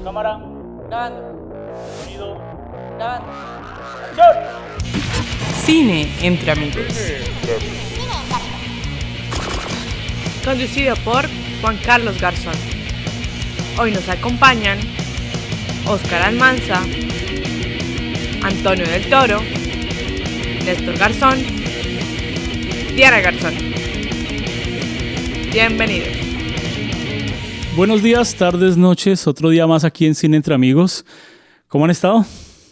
Cámara. Grabando. Sonido. Grabando. ¡Acción! Cine entre amigos. Conducido por Juan Carlos Garzón. Hoy nos acompañan Óscar Almanza, Antonio del Toro, Néstor Garzón, Diana Garzón. Bienvenidos. Buenos días, tardes, noches, otro día más aquí en Cine Entre Amigos. ¿Cómo han estado?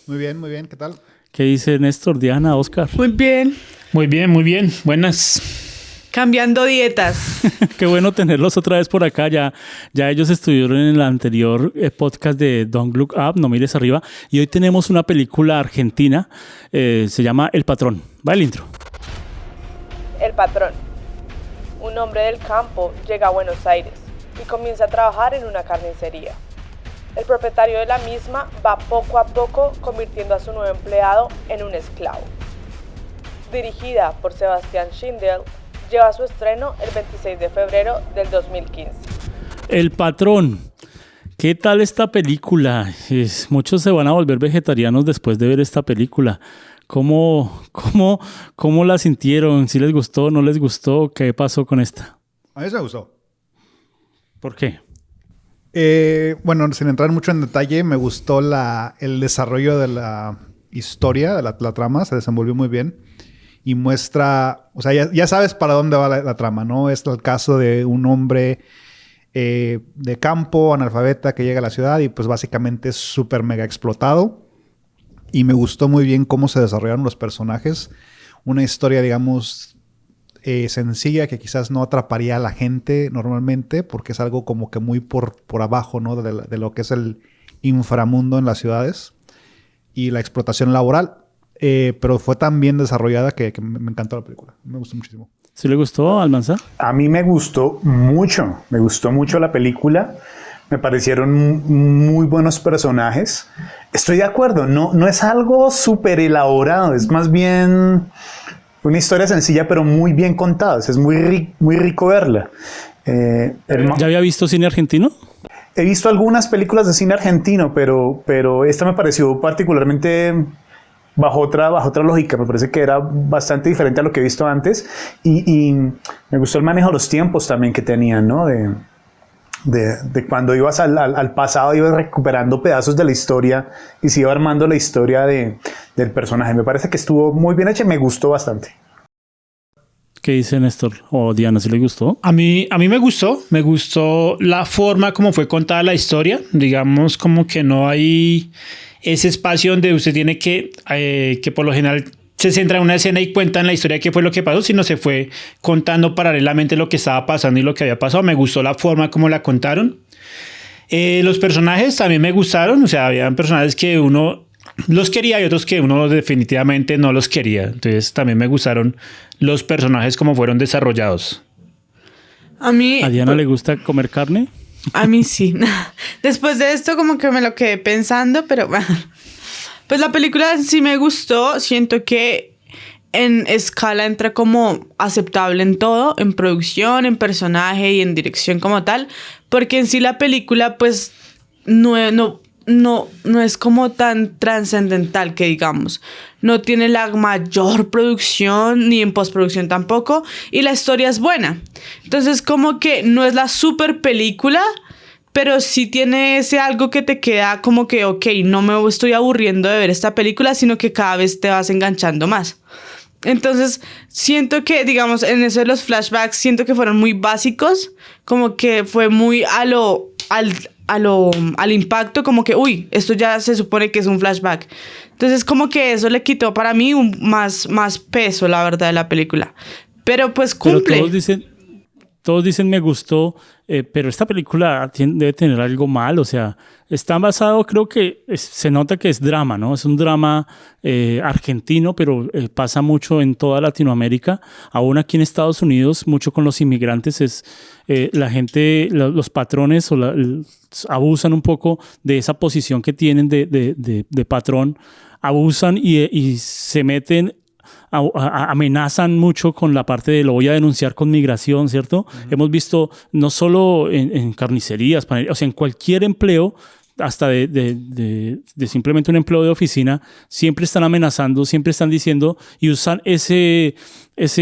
Muy bien, ¿qué tal? ¿Qué dice Néstor, Diana, Óscar? Muy bien. Muy bien. Buenas. Cambiando dietas. Qué bueno tenerlos otra vez por acá. Ya ellos estuvieron en el anterior podcast de Don't Look Up, No Mires Arriba. Y hoy tenemos una película argentina, se llama El Patrón. Va el intro. El patrón. Un hombre del campo llega a Buenos Aires y comienza a trabajar en una carnicería. El propietario de la misma va poco a poco convirtiendo a su nuevo empleado en un esclavo. Dirigida por Sebastián Schindel, lleva su estreno el 26 de febrero del 2015. El Patrón. ¿Qué tal esta película? Muchos se van a volver vegetarianos después de ver esta película. ¿Cómo la sintieron? ¿Si les gustó, no les gustó? ¿Qué pasó con esta? A mí me gustó. ¿Por qué? Bueno, sin entrar mucho en detalle, me gustó el desarrollo de la historia, de la trama, se desenvolvió muy bien y muestra, o sea, ya sabes para dónde va la trama, ¿no? Es el caso de un hombre de campo, analfabeta, que llega a la ciudad y pues básicamente es súper mega explotado. Y me gustó muy bien cómo se desarrollaron los personajes. Una historia, digamos, sencilla que quizás no atraparía a la gente normalmente porque es algo como que muy por abajo, ¿no? de lo que es el inframundo en las ciudades y la explotación laboral. Pero fue tan bien desarrollada que me encantó la película. Me gustó muchísimo. ¿Sí le gustó, Almanza? A mí me gustó mucho. Me gustó mucho la película. Me parecieron muy buenos personajes. Estoy de acuerdo. No es algo súper elaborado. Es más bien una historia sencilla, pero muy bien contada. Es muy rico verla. ¿Ya había visto cine argentino? He visto algunas películas de cine argentino, pero esta me pareció particularmente bajo otra lógica. Me parece que era bastante diferente a lo que he visto antes. Y me gustó el manejo de los tiempos también que tenían, ¿no? De cuando ibas al pasado, ibas recuperando pedazos de la historia y se iba armando la historia del personaje. Me parece que estuvo muy bien hecha y me gustó bastante. ¿Qué dice Néstor o Diana? ¿Sí le gustó? A mí me gustó la forma como fue contada la historia. Digamos como que no hay ese espacio donde usted tiene que por lo general se centra en una escena y cuenta en la historia qué fue lo que pasó, sino se fue contando paralelamente lo que estaba pasando y lo que había pasado. Me gustó la forma como la contaron. Los personajes también me gustaron, o sea, había personajes que uno los quería y otros que uno definitivamente no los quería. Entonces también me gustaron los personajes como fueron desarrollados. A mí... ¿A Diana le gusta comer carne? A mí sí. Después de esto como que me lo quedé pensando, pero bueno. Pues la película sí me gustó. Siento que en escala entra como aceptable en todo, en producción, en personaje y en dirección como tal. Porque en sí la película pues no es como tan trascendental que digamos. No tiene la mayor producción ni en postproducción tampoco. Y la historia es buena. Entonces como que no es la super película, pero sí tiene ese algo que te queda como que, ok, no me estoy aburriendo de ver esta película, sino que cada vez te vas enganchando más. Entonces, siento que, digamos, en eso de los flashbacks, siento que fueron muy básicos, como que fue muy al impacto, como que, uy, esto ya se supone que es un flashback. Entonces, como que eso le quitó para mí más peso, la verdad, de la película. Pero pues cumple. Pero todos dicen me gustó, pero esta película debe tener algo mal, o sea, está basado, creo que se nota que es drama, ¿no? Es un drama argentino, pero pasa mucho en toda Latinoamérica, aún aquí en Estados Unidos, mucho con los inmigrantes, la gente, los patrones abusan un poco de esa posición que tienen de patrón, abusan y se meten amenazan mucho con la parte de lo voy a denunciar con migración, ¿cierto? Hemos visto no solo en carnicerías, o sea, en cualquier empleo hasta de simplemente un empleo de oficina, siempre están amenazando, siempre están diciendo y usan ese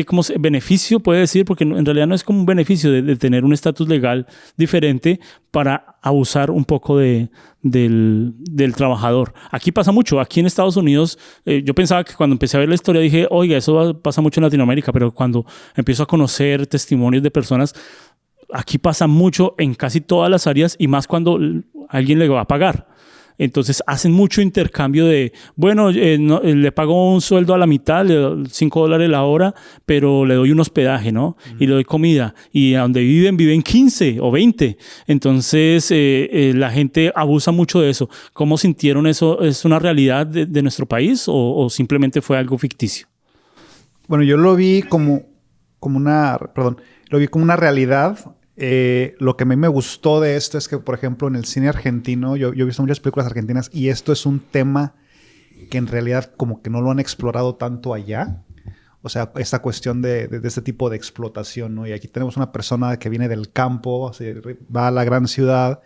como beneficio, puede decir, porque en realidad no es como un beneficio de tener un estatus legal diferente para abusar un poco del trabajador. Aquí pasa mucho. Aquí en Estados Unidos, yo pensaba que cuando empecé a ver la historia dije, oiga, eso pasa mucho en Latinoamérica, pero cuando empiezo a conocer testimonios de personas, aquí pasa mucho en casi todas las áreas y más cuando alguien le va a pagar. Entonces hacen mucho intercambio de, bueno, le pago un sueldo a la mitad, le doy $5 la hora, pero le doy un hospedaje, ¿no? Y le doy comida. Y a donde viven 15 o 20. Entonces la gente abusa mucho de eso. ¿Cómo sintieron eso? ¿Es una realidad de nuestro país o simplemente fue algo ficticio? Bueno, yo lo vi como una realidad. Lo que a mí me gustó de esto es que, por ejemplo, en el cine argentino, yo he visto muchas películas argentinas y esto es un tema que en realidad como que no lo han explorado tanto allá. O sea, esta cuestión de este tipo de explotación, ¿no? Y aquí tenemos una persona que viene del campo, va a la gran ciudad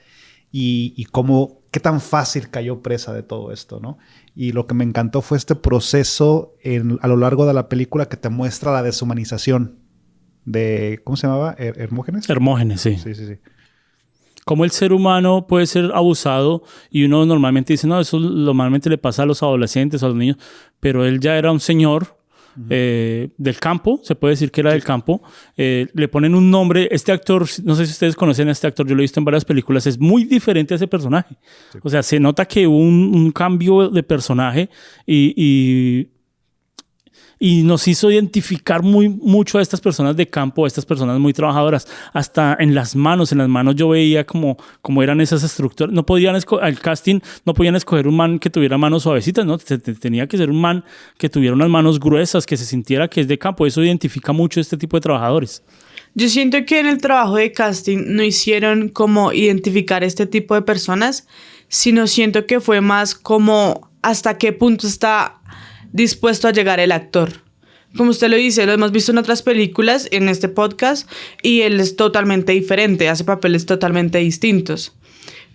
y qué tan fácil cayó presa de todo esto, ¿no? Y lo que me encantó fue este proceso a lo largo de la película que te muestra la deshumanización ¿cómo se llamaba? ¿Hermógenes? Hermógenes, sí. Sí. Cómo el ser humano puede ser abusado y uno normalmente dice, no, eso normalmente le pasa a los adolescentes, a los niños, pero él ya era un señor del campo, se puede decir que era del campo. Le ponen un nombre. Este actor, no sé si ustedes conocen a este actor, yo lo he visto en varias películas, es muy diferente a ese personaje. Sí. O sea, se nota que hubo un cambio de personaje y nos hizo identificar mucho a estas personas de campo, a estas personas muy trabajadoras. Hasta en las manos yo veía como eran esas estructuras. No podían al casting no podían escoger un man que tuviera manos suavecitas, ¿no? Tenía que ser un man que tuviera unas manos gruesas, que se sintiera que es de campo. Eso identifica mucho este tipo de trabajadores. Yo siento que en el trabajo de casting no hicieron como identificar este tipo de personas, sino siento que fue más como hasta qué punto está dispuesto a llegar el actor. Como usted lo dice, lo hemos visto en otras películas, en este podcast, y él es totalmente diferente, hace papeles totalmente distintos.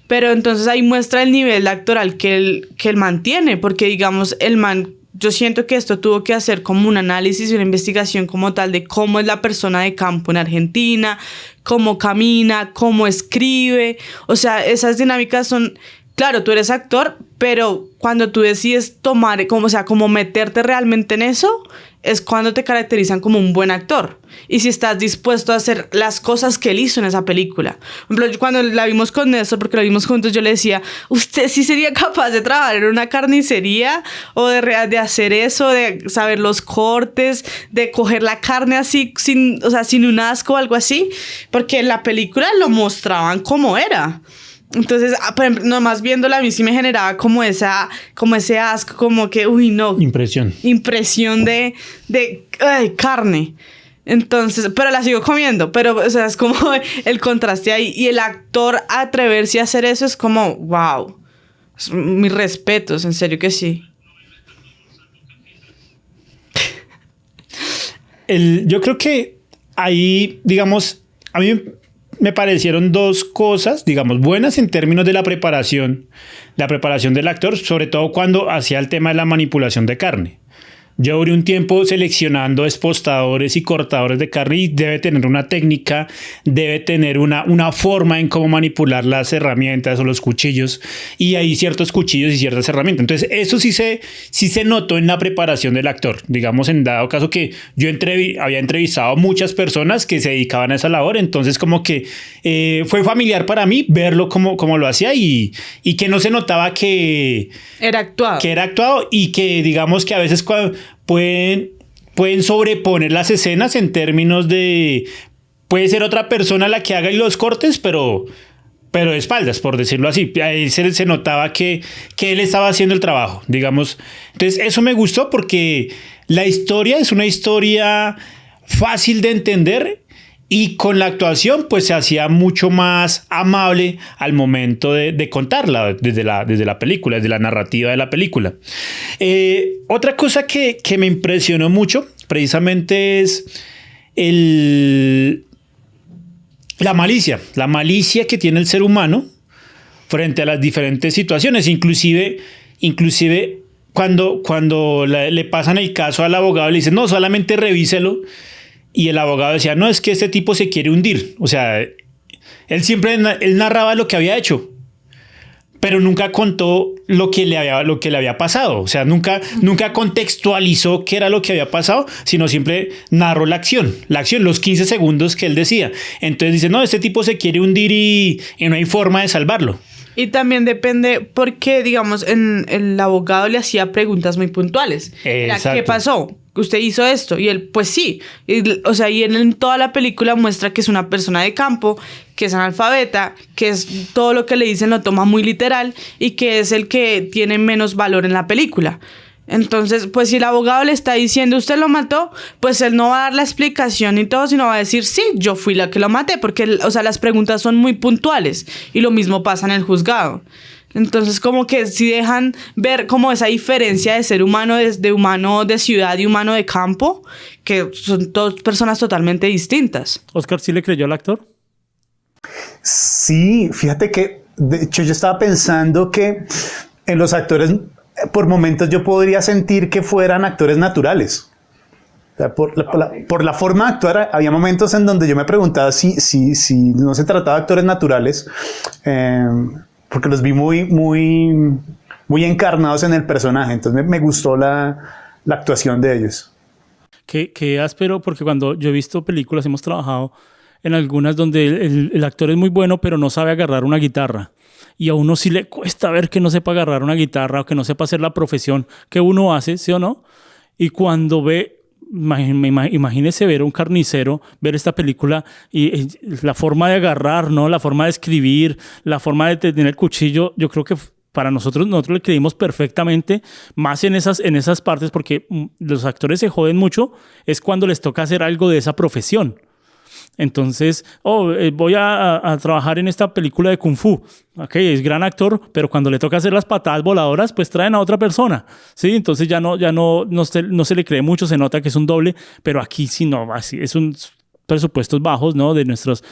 Pero entonces ahí muestra el nivel actoral que él mantiene, porque digamos, el man, yo siento que esto tuvo que hacer como un análisis y una investigación como tal de cómo es la persona de campo en Argentina, cómo camina, cómo escribe. O sea, esas dinámicas son... Claro, tú eres actor, pero cuando tú decides tomar, como meterte realmente en eso, es cuando te caracterizan como un buen actor. Y si estás dispuesto a hacer las cosas que él hizo en esa película. Por ejemplo, cuando la vimos con Néstor, porque la vimos juntos, yo le decía, ¿usted sí sería capaz de trabajar en una carnicería? O de hacer eso, de saber los cortes, de coger la carne así, sin un asco o algo así. Porque en la película lo mostraban como era. Entonces, por ejemplo, nomás viéndola a mí sí me generaba como ese asco, como que, uy, no. Impresión de carne. Entonces, pero la sigo comiendo, pero, o sea, es como el contraste ahí. Y el actor atreverse a hacer eso es como, wow. Mis respetos, en serio que sí. Yo creo que ahí, digamos, a mí me parecieron dos cosas, digamos, buenas en términos de la preparación del actor, sobre todo cuando hacía el tema de la manipulación de carne. Yo duré un tiempo seleccionando expostadores y cortadores de carne y debe tener una técnica, debe tener una forma en cómo manipular las herramientas o los cuchillos, y hay ciertos cuchillos y ciertas herramientas. Entonces eso sí se notó en la preparación del actor. Digamos, en dado caso que yo había entrevistado a muchas personas que se dedicaban a esa labor, entonces como que fue familiar para mí verlo como lo hacía y que no se notaba que era actuado y que digamos que a veces pueden sobreponer las escenas en términos de... Puede ser otra persona la que haga los cortes, pero de espaldas, por decirlo así. Ahí se notaba que él estaba haciendo el trabajo, digamos. Entonces, eso me gustó porque la historia es una historia fácil de entender y con la actuación pues se hacía mucho más amable al momento de contarla desde la película, desde la narrativa de la película. Otra cosa que me impresionó mucho precisamente es la malicia que tiene el ser humano frente a las diferentes situaciones, inclusive cuando le pasan el caso al abogado, le dicen, no, solamente revíselo, y el abogado decía, no, es que este tipo se quiere hundir. O sea, él narraba lo que había hecho, pero nunca contó lo que le había pasado. O sea, nunca contextualizó qué era lo que había pasado, sino siempre narró la acción, los 15 segundos que él decía. Entonces dice, no, este tipo se quiere hundir y no hay forma de salvarlo. Y también depende porque, digamos, el abogado le hacía preguntas muy puntuales. Era, ¿qué pasó? ¿Usted hizo esto? Y él, pues sí. O sea, y él en toda la película muestra que es una persona de campo, que es analfabeta, que es todo lo que le dicen lo toma muy literal y que es el que tiene menos valor en la película. Entonces, pues si el abogado le está diciendo usted lo mató, pues él no va a dar la explicación y todo, sino va a decir sí, yo fui la que lo maté, porque, o sea, las preguntas son muy puntuales y lo mismo pasa en el juzgado. Entonces, como que si dejan ver como esa diferencia de ser humano, de humano de ciudad y humano de campo, que son dos personas totalmente distintas. Oscar, ¿sí le creyó al actor? Sí, fíjate que, de hecho, yo estaba pensando que en los actores, por momentos yo podría sentir que fueran actores naturales. O sea, por la forma de actuar, había momentos en donde yo me preguntaba si no se trataba de actores naturales, porque los vi muy encarnados en el personaje. Entonces me gustó la actuación de ellos. Qué áspero, porque cuando yo he visto películas, hemos trabajado en algunas donde el actor es muy bueno, pero no sabe agarrar una guitarra. Y a uno sí le cuesta ver que no sepa agarrar una guitarra o que no sepa hacer la profesión que uno hace, ¿sí o no? Y cuando ve, imagínese ver a un carnicero, ver esta película y la forma de agarrar, ¿no? La forma de escribir, la forma de tener el cuchillo, yo creo que para nosotros le creímos perfectamente, más en esas partes, porque los actores se joden mucho, es cuando les toca hacer algo de esa profesión. Entonces, voy a trabajar en esta película de Kung Fu. Ok, es gran actor, pero cuando le toca hacer las patadas voladoras, pues traen a otra persona. ¿Sí? Entonces ya no se le cree mucho, se nota que es un doble, pero aquí sí no, así es un presupuestos bajos, ¿no? de nuestros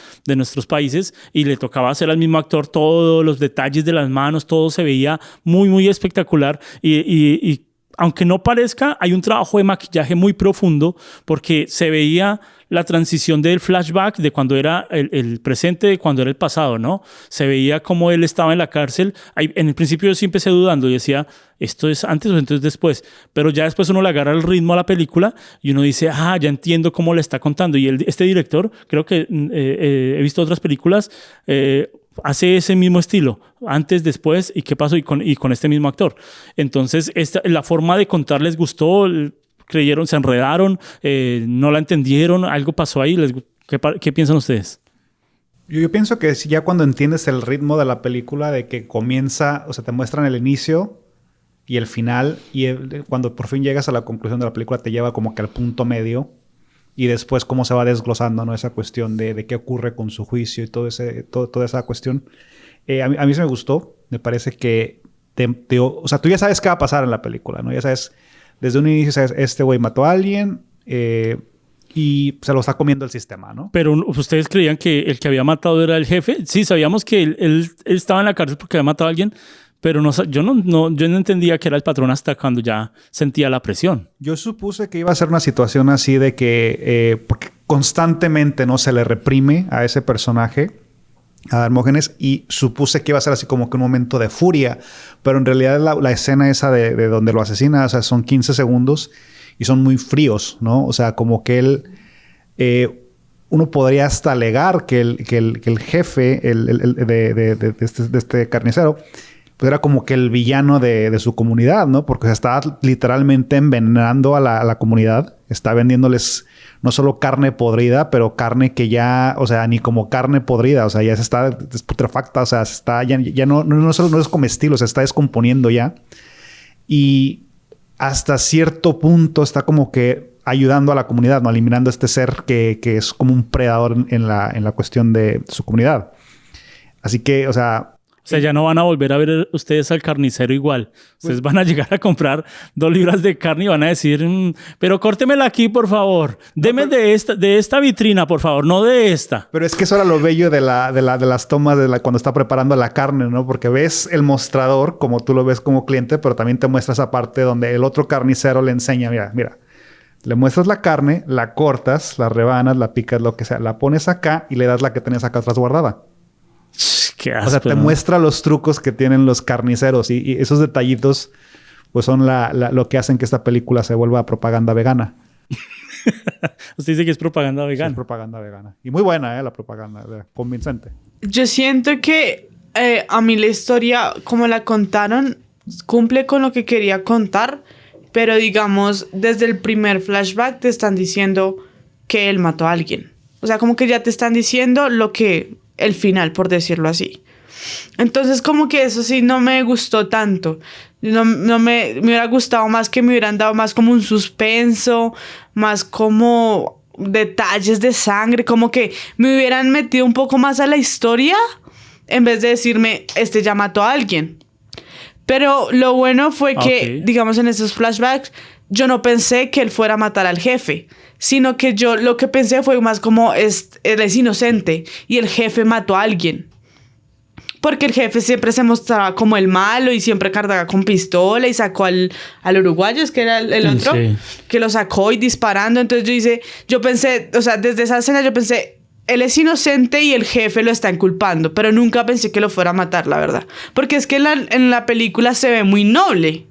países, y le tocaba hacer al mismo actor todos los detalles de las manos, todo se veía muy espectacular y aunque no parezca, hay un trabajo de maquillaje muy profundo porque se veía la transición del flashback de cuando era el presente, de cuando era el pasado, ¿no? Se veía cómo él estaba en la cárcel. En el principio yo sí empecé dudando y decía, ¿esto es antes o entonces después? Pero ya después uno le agarra el ritmo a la película y uno dice, ya entiendo cómo le está contando. Y este director, creo que he visto otras películas, hace ese mismo estilo, antes, después, y qué pasó, y con este mismo actor. Entonces, la forma de contar les gustó, creyeron, se enredaron, no la entendieron, algo pasó ahí. ¿Qué piensan ustedes? Yo pienso que ya cuando entiendes el ritmo de la película, de que comienza, o sea, te muestran el inicio y el final, y cuando por fin llegas a la conclusión de la película te lleva como que al punto medio, y después cómo se va desglosando, ¿no? Esa cuestión de qué ocurre con su juicio y toda esa cuestión. A mí se me gustó. Me parece que o sea, tú ya sabes qué va a pasar en la película, ¿no? Ya sabes, desde un inicio sabes, este güey mató a alguien y se lo está comiendo el sistema, ¿no? Pero ¿ustedes creían que el que había matado era el jefe? Sí, sabíamos que él estaba en la cárcel porque había matado a alguien, pero yo no entendía que era el patrón hasta cuando ya sentía la presión. Yo supuse que iba a ser una situación así de que porque constantemente no se le reprime a ese personaje, a Hermógenes, y supuse que iba a ser así como que un momento de furia, pero en realidad la escena esa de donde lo asesina, o sea, son 15 segundos y son muy fríos, ¿no? O sea, como que él... uno podría hasta alegar que el jefe de este carnicero pues era como que el villano de su comunidad, ¿no? Porque se estaba literalmente envenenando a la comunidad. Está vendiéndoles no solo carne podrida, pero carne que ya, o sea, ni como carne podrida. O sea, ya se está putrefacta, o sea, ya no solo no es comestible, se está descomponiendo ya. Y hasta cierto punto está como que ayudando a la comunidad, ¿no? Eliminando a este ser que es como un predador en la cuestión de su comunidad. Así que, o sea... O sea, ya no van a volver a ver ustedes al carnicero igual. Ustedes van a llegar a comprar 2 libras de carne y van a decir, pero córtemela aquí, por favor. Deme de esta vitrina, por favor, no de esta. Pero es que eso era lo bello de las tomas cuando está preparando la carne, ¿no? Porque ves el mostrador como tú lo ves como cliente, pero también te muestra esa parte donde el otro carnicero le enseña, mira. Le muestras la carne, la cortas, la rebanas, la picas, lo que sea. La pones acá y le das la que tenías acá atrás guardada. Qué O sea, te muestra los trucos que tienen los carniceros y esos detallitos pues son lo que hacen que esta película se vuelva propaganda vegana. Usted dice que es propaganda Sí, vegana. es propaganda vegana. Y muy buena, la propaganda, convincente. Yo siento que a mí la historia, como la contaron, cumple con lo que quería contar, pero digamos, desde el primer flashback te están diciendo que él mató a alguien. O sea, como que ya te están diciendo el final, por decirlo así. Entonces, como que eso sí no me gustó tanto. Me hubiera gustado más que me hubieran dado más como un suspenso, más como detalles de sangre, como que me hubieran metido un poco más a la historia en vez de decirme, ya mató a alguien. Pero lo bueno fue que, digamos, en esos flashbacks, yo no pensé que él fuera a matar al jefe, sino que yo lo que pensé fue más como él es inocente y el jefe mató a alguien. Porque el jefe siempre se mostraba como el malo y siempre cargaba con pistola y sacó al uruguayo, es que era el otro, sí, que lo sacó y disparando. Entonces yo pensé, o sea, desde esa escena yo pensé, él es inocente y el jefe lo está inculpando, pero nunca pensé que lo fuera a matar, la verdad. Porque es que en la película se ve muy noble.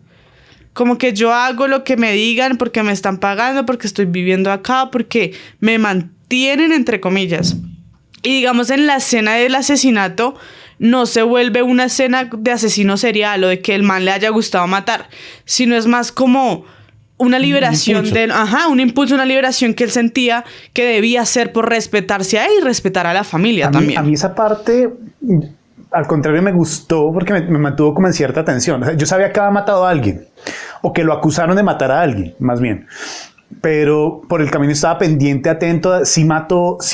Como que yo hago lo que me digan porque me están pagando, porque estoy viviendo acá, porque me mantienen, entre comillas. Y digamos, en la escena del asesinato no se vuelve una escena de asesino serial o de que el man le haya gustado matar, sino es más como una liberación un impulso, una liberación que él sentía que debía hacer por respetarse a él y respetar a la familia también. A mí esa parte, al contrario, me gustó porque me mantuvo como en cierta tensión. O sea, yo sabía que había matado a alguien o que lo acusaron de matar a alguien, más bien. Pero por el camino estaba pendiente, atento a si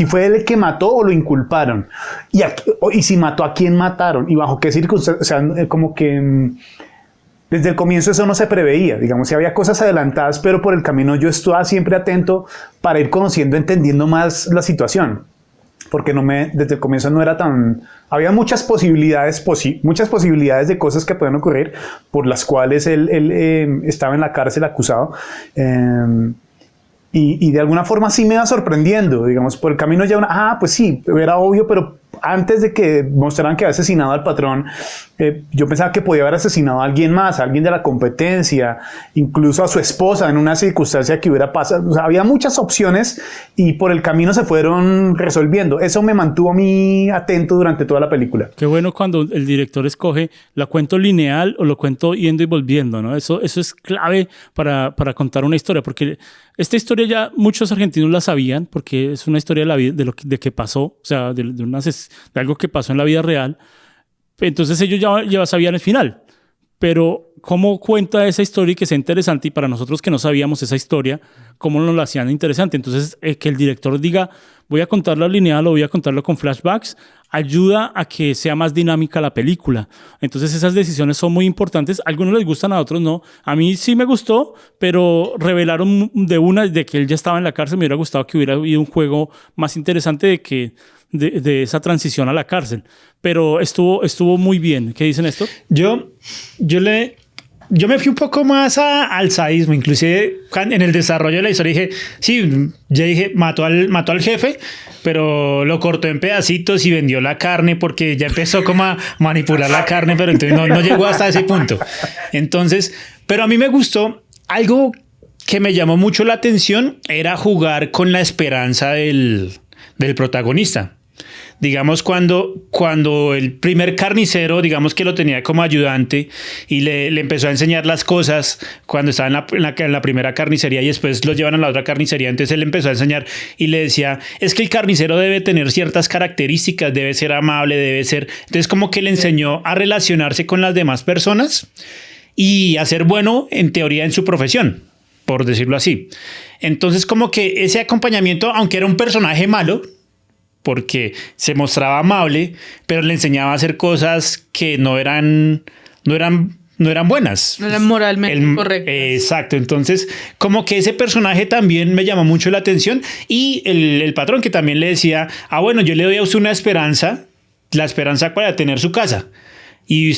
fue él el que mató o lo inculparon. Y si mató, a quién mataron y bajo qué circunstancias. O sea, como que desde el comienzo eso no se preveía. Digamos, si había cosas adelantadas, pero por el camino yo estaba siempre atento para ir conociendo, entendiendo más la situación. Porque desde el comienzo no era tan... Había muchas posibilidades de cosas que pueden ocurrir por las cuales él estaba en la cárcel acusado. Y de alguna forma sí me iba sorprendiendo, digamos, por el camino ya pues sí, era obvio, pero antes de que mostraran que había asesinado al patrón, yo pensaba que podía haber asesinado a alguien más, a alguien de la competencia, incluso a su esposa en una circunstancia que hubiera pasado. O sea, había muchas opciones y por el camino se fueron resolviendo. Eso me mantuvo a mí atento durante toda la película. Qué bueno cuando el director escoge, ¿la cuento lineal o lo cuento yendo y volviendo, ¿no? Eso es clave para contar una historia, porque esta historia ya muchos argentinos la sabían, porque es una historia de la vida, de que pasó, o sea, de algo que pasó en la vida real. Entonces ellos ya sabían el final. Pero cómo cuenta esa historia y que sea interesante, y para nosotros que no sabíamos esa historia, cómo nos la hacían interesante. Entonces que el director diga, voy a contarlo lineal o voy a contarlo con flashbacks, ayuda a que sea más dinámica la película. Entonces esas decisiones son muy importantes. A algunos les gustan, a otros no. A mí sí me gustó, pero revelaron de que él ya estaba en la cárcel. Me hubiera gustado que hubiera habido un juego más interesante de esa transición a la cárcel. Pero estuvo muy bien. ¿Qué dicen esto? Yo me fui un poco más al sadismo, inclusive en el desarrollo de la historia dije, sí, ya dije, mató al jefe, pero lo cortó en pedacitos y vendió la carne porque ya empezó como a manipular la carne, pero entonces no llegó hasta ese punto. Entonces, pero a mí me gustó algo que me llamó mucho la atención, era jugar con la esperanza del protagonista. Digamos, cuando el primer carnicero, digamos que lo tenía como ayudante y le empezó a enseñar las cosas cuando estaba en la primera carnicería y después lo llevan a la otra carnicería, entonces él empezó a enseñar y le decía, es que el carnicero debe tener ciertas características, debe ser amable, debe ser... Entonces como que le enseñó a relacionarse con las demás personas y a ser bueno, en teoría, en su profesión, por decirlo así. Entonces como que ese acompañamiento, aunque era un personaje malo, porque se mostraba amable, pero le enseñaba a hacer cosas que no eran buenas. No eran moralmente correctas. Exacto. Entonces, como que ese personaje también me llamó mucho la atención. Y el patrón que también le decía, bueno, yo le doy a usted una esperanza, la esperanza para tener su casa. Y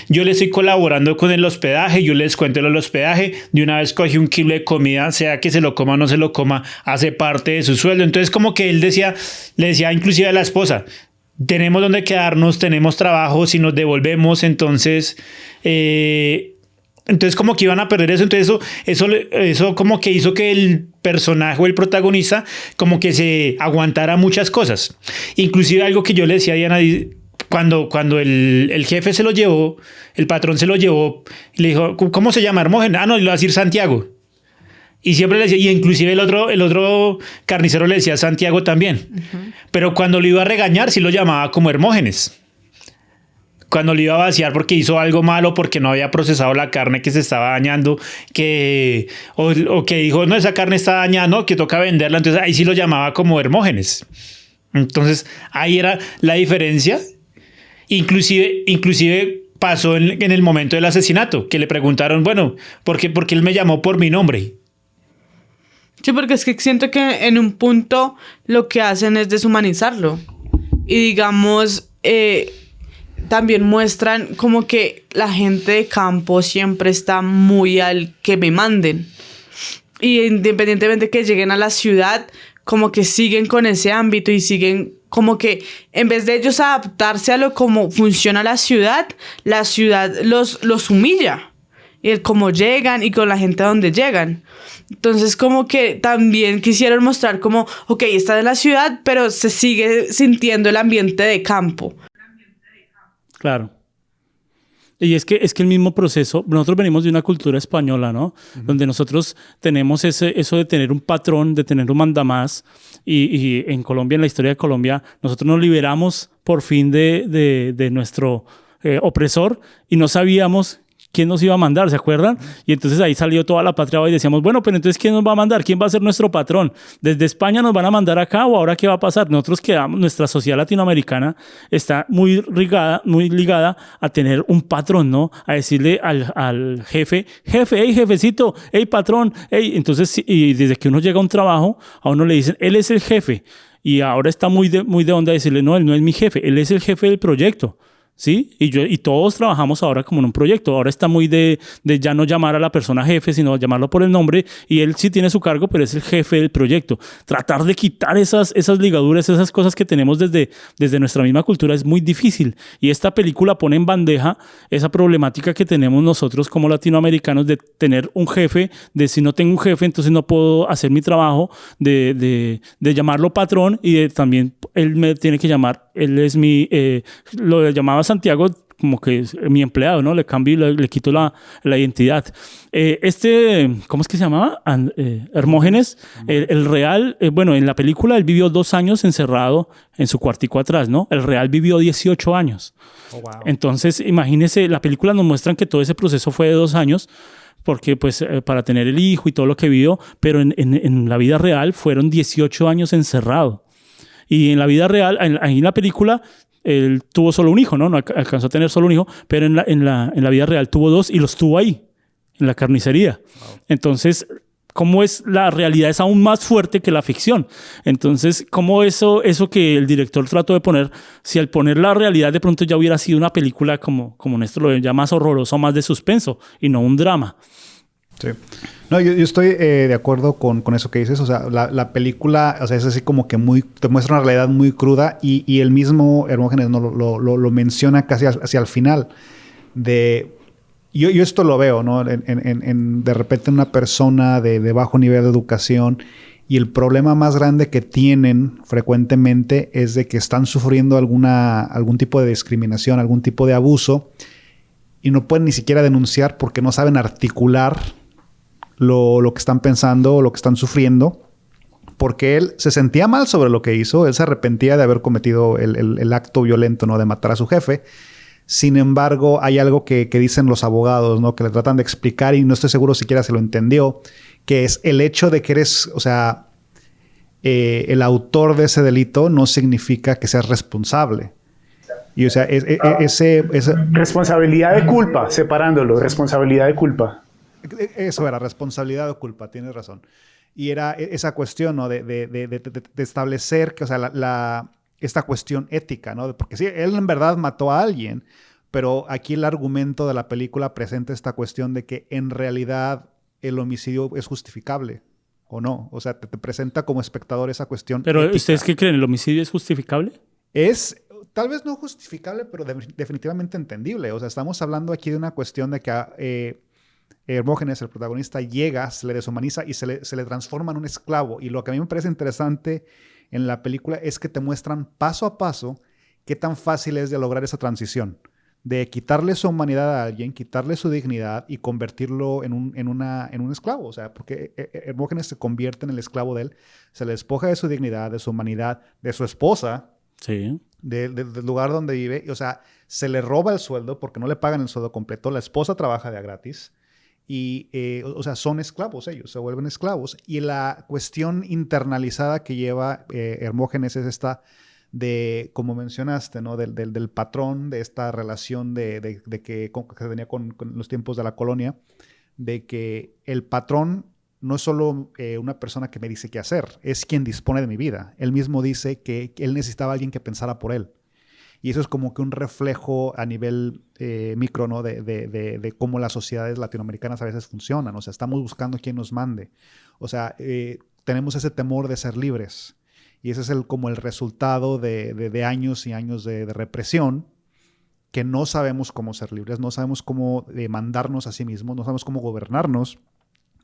yo le estoy colaborando con el hospedaje, yo le descuento el hospedaje, de una vez cogí 1 kilo de comida, sea que se lo coma o no se lo coma, hace parte de su sueldo. Entonces como que le decía inclusive a la esposa, tenemos donde quedarnos, tenemos trabajo, si nos devolvemos, entonces como que iban a perder eso. Entonces eso como que hizo que el personaje o el protagonista como que se aguantara muchas cosas. Inclusive algo que yo le decía a Diana, cuando el jefe se lo llevó, el patrón se lo llevó, le dijo, ¿cómo se llama? Hermógenes. No, le iba a decir Santiago. Y siempre le decía, y inclusive el otro carnicero le decía Santiago también. Uh-huh. Pero cuando lo iba a regañar, sí lo llamaba como Hermógenes. Cuando lo iba a vaciar porque hizo algo malo, porque no había procesado la carne que se estaba dañando, o que dijo, no, esa carne está dañada, no, que toca venderla. Entonces ahí sí lo llamaba como Hermógenes. Entonces ahí era la diferencia. Inclusive pasó en el momento del asesinato, que le preguntaron, bueno, ¿por qué él me llamó por mi nombre? Sí, porque es que siento que en un punto lo que hacen es deshumanizarlo. Y digamos, también muestran como que la gente de campo siempre está muy al que me manden. Y independientemente que lleguen a la ciudad, como que siguen con ese ámbito y siguen como que en vez de ellos adaptarse a lo como funciona la ciudad los humilla. Y el cómo llegan y con la gente a donde llegan. Entonces como que también quisieron mostrar como, ok, está en la ciudad, pero se sigue sintiendo el ambiente de campo. Claro. Y es que el mismo proceso, nosotros venimos de una cultura española, ¿no? Uh-huh. Donde nosotros tenemos eso de tener un patrón, de tener un mandamás, y en Colombia, en la historia de Colombia, nosotros nos liberamos por fin de nuestro opresor y no sabíamos quién nos iba a mandar, ¿se acuerdan? Y entonces ahí salió toda la patria y decíamos, bueno, pero entonces ¿quién nos va a mandar? ¿Quién va a ser nuestro patrón? ¿Desde España nos van a mandar acá o ahora qué va a pasar? Nosotros quedamos, nuestra sociedad latinoamericana está muy ligada a tener un patrón, ¿no? A decirle al jefe, hey jefecito, hey patrón, hey. Entonces, y desde que uno llega a un trabajo, a uno le dicen, él es el jefe. Y ahora está muy de onda decirle, no, él no es mi jefe, él es el jefe del proyecto. ¿Sí? Y todos trabajamos ahora como en un proyecto. Ahora está muy de ya no llamar a la persona jefe, sino llamarlo por el nombre. Y él sí tiene su cargo, pero es el jefe del proyecto. Tratar de quitar esas ligaduras, esas cosas que tenemos desde nuestra misma cultura es muy difícil. Y esta película pone en bandeja esa problemática que tenemos nosotros como latinoamericanos de tener un jefe, de si no tengo un jefe, entonces no puedo hacer mi trabajo, de llamarlo patrón y de también él me tiene que llamar, él es lo llamaba Santiago como que es mi empleado, ¿no? Le cambio y le quito la identidad. ¿Cómo es que se llamaba? Hermógenes, el real, bueno, en la película él vivió 2 años encerrado en su cuartico atrás, ¿no? El real vivió 18 años. Oh, wow. Entonces, imagínese, la película nos muestran que todo ese proceso fue de 2 años, porque pues para tener el hijo y todo lo que vivió, pero en la vida real fueron 18 años encerrado. Y en la vida real, ahí en la película, él tuvo solo un hijo, ¿no? No alcanzó a tener solo un hijo, pero en la vida real tuvo 2 y los tuvo ahí, en la carnicería. Wow. Entonces, ¿cómo es la realidad? Es aún más fuerte que la ficción. Entonces, ¿cómo eso que el director trató de poner, si al poner la realidad de pronto ya hubiera sido una película como Néstor lo ve, ya más horrorosa, más de suspenso y no un drama? Sí. No, yo estoy de acuerdo con eso que dices. O sea, la película, o sea, es así como que te muestra una realidad muy cruda y el mismo Hermógenes no lo menciona casi hacia el final. Yo esto lo veo, ¿no? De repente una persona de bajo nivel de educación y el problema más grande que tienen frecuentemente es de que están sufriendo algún tipo de discriminación, algún tipo de abuso y no pueden ni siquiera denunciar porque no saben articular lo que están pensando o lo que están sufriendo, porque él se sentía mal sobre lo que hizo, él se arrepentía de haber cometido el acto violento, ¿no? De matar a su jefe. Sin embargo, hay algo que dicen los abogados, ¿no? Que le tratan de explicar y no estoy seguro siquiera se lo entendió, que es el hecho de que eres, o sea, el autor de ese delito no significa que seas responsable. Y o sea, ese Responsabilidad de culpa, separándolo, responsabilidad de culpa. eso era responsabilidad o culpa, tienes razón. Y era esa cuestión, ¿no? de establecer que, o sea, esta cuestión ética, ¿no? Porque sí, él en verdad mató a alguien, pero aquí el argumento de la película presenta esta cuestión de que en realidad el homicidio es justificable o no. O sea, te presenta como espectador esa cuestión Pero ética. ¿ustedes qué creen? ¿El homicidio es justificable? Es tal vez no justificable, pero definitivamente entendible. O sea, estamos hablando aquí de una cuestión de que Hermógenes, el protagonista, llega, se le deshumaniza y se le transforma en un esclavo. Y lo que a mí me parece interesante en la película es que te muestran paso a paso qué tan fácil es de lograr esa transición. De quitarle su humanidad a alguien, quitarle su dignidad y convertirlo en un esclavo. O sea, porque Hermógenes se convierte en el esclavo de él, se le despoja de su dignidad, de su humanidad, de su esposa, Sí. del lugar donde vive. O sea, se le roba el sueldo porque no le pagan el sueldo completo. La esposa trabaja de a gratis. Y, o sea, son esclavos ellos, se vuelven esclavos. Y la cuestión internalizada que lleva Hermógenes es esta de, como mencionaste, ¿no? Del patrón, de esta relación que tenía con los tiempos de la colonia, de que el patrón no es solo una persona que me dice qué hacer, es quien dispone de mi vida. Él mismo dice que él necesitaba a alguien que pensara por él. Y eso es como que un reflejo a nivel micro, ¿no? de cómo las sociedades latinoamericanas a veces funcionan. O sea, estamos buscando quién nos mande. O sea, tenemos ese temor de ser libres. Y ese es como el resultado de años y años de represión, que no sabemos cómo ser libres, no sabemos cómo mandarnos a sí mismos, no sabemos cómo gobernarnos.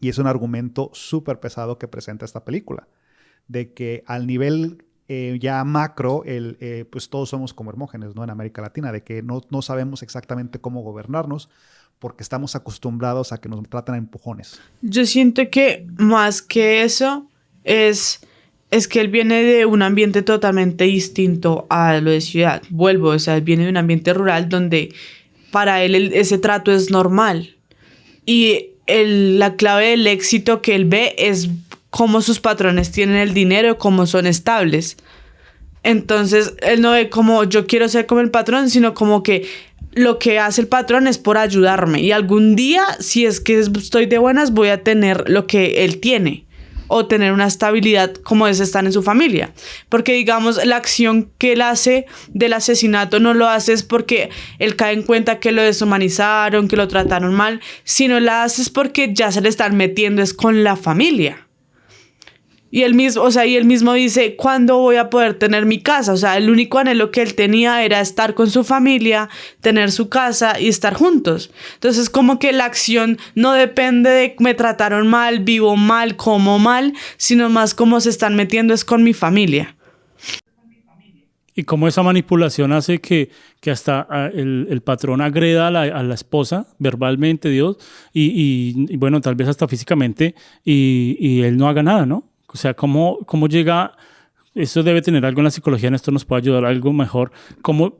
Y es un argumento súper pesado que presenta esta película. De que al nivel ya macro, pues todos somos como Hermógenes, ¿no? En América Latina, de que no sabemos exactamente cómo gobernarnos porque estamos acostumbrados a que nos traten a empujones. Yo siento que más que eso es que él viene de un ambiente totalmente distinto a lo de ciudad. Vuelvo, o sea, él viene de un ambiente rural donde para él ese trato es normal. Y la clave del éxito que él ve es cómo sus patrones tienen el dinero, cómo son estables. Entonces, él no ve como yo quiero ser como el patrón, sino como que lo que hace el patrón es por ayudarme. Y algún día, si es que estoy de buenas, voy a tener lo que él tiene. O tener una estabilidad como es estar en su familia. Porque, digamos, la acción que él hace del asesinato no lo hace es porque él cae en cuenta que lo deshumanizaron, que lo trataron mal, sino la hace es porque ya se le están metiendo es con la familia. Y él mismo dice, ¿cuándo voy a poder tener mi casa? O sea, el único anhelo que él tenía era estar con su familia, tener su casa y estar juntos. Entonces, como que la acción no depende de me trataron mal, vivo mal, como mal, sino más como se están metiendo es con mi familia. Y cómo esa manipulación hace que hasta el patrón agreda a la esposa verbalmente, Dios, y bueno, tal vez hasta físicamente, y él no haga nada, ¿no? O sea, ¿cómo llega? Eso debe tener algo en la psicología, en esto nos puede ayudar algo mejor. ¿Cómo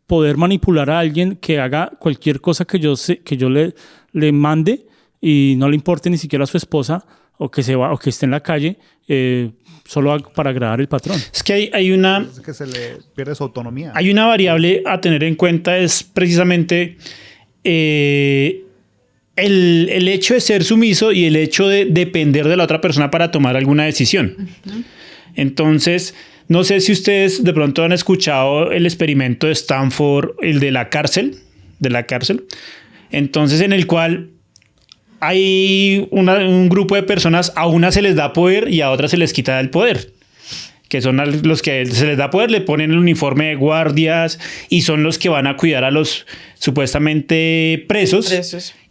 poder manipular a alguien que haga cualquier cosa que yo le mande y no le importe ni siquiera a su esposa o que se va o que esté en la calle solo para agradar al patrón? Es que hay una... Es que se le pierde su autonomía. Hay una variable a tener en cuenta, es precisamente el hecho de ser sumiso y el hecho de depender de la otra persona para tomar alguna decisión. Uh-huh. Entonces, no sé si ustedes de pronto han escuchado el experimento de Stanford, el de la cárcel, entonces en el cual hay un grupo de personas, a una se les da poder y a otras se les quita el poder. Que son los que se les da poder, le ponen el uniforme de guardias y son los que van a cuidar a los supuestamente presos.